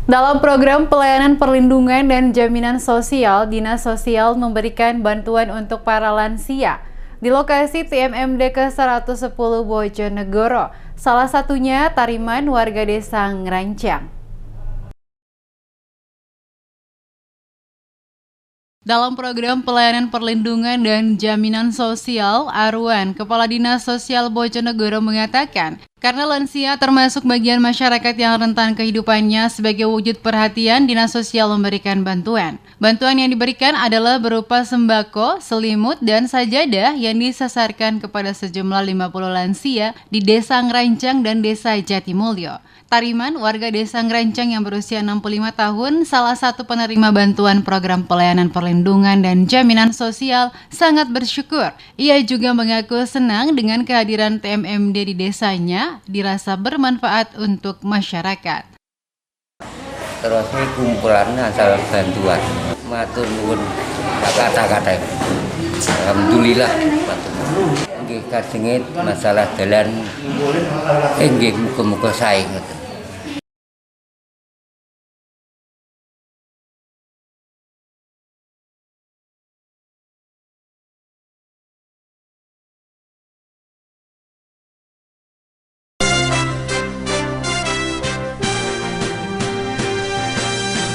Dalam program pelayanan perlindungan dan jaminan sosial, Dinas Sosial memberikan bantuan untuk para lansia di lokasi TMMD ke-110 Bojonegoro, salah satunya Tariman warga desa Ngerancang. Dalam program pelayanan perlindungan dan jaminan sosial, Arwan, Kepala Dinas Sosial Bojonegoro mengatakan, karena lansia termasuk bagian masyarakat yang rentan kehidupannya, sebagai wujud perhatian, Dinas Sosial memberikan bantuan. Bantuan yang diberikan adalah berupa sembako, selimut, dan sajadah yang disasarkan kepada sejumlah 50 lansia di Desa Ngerancang dan Desa Jatimulyo. Tariman, warga Desa Ngerancang yang berusia 65 tahun, salah satu penerima bantuan program pelayanan perlindungan dan jaminan sosial, sangat bersyukur. Ia juga mengaku senang dengan kehadiran TMMD di desanya, dirasa bermanfaat untuk masyarakat. Terus ini kumpulan asal bantuan, matur nuwun kata-kata. Alhamdulillah, nggih kajengit masalah dalan nggih muga-muga sae ngoten.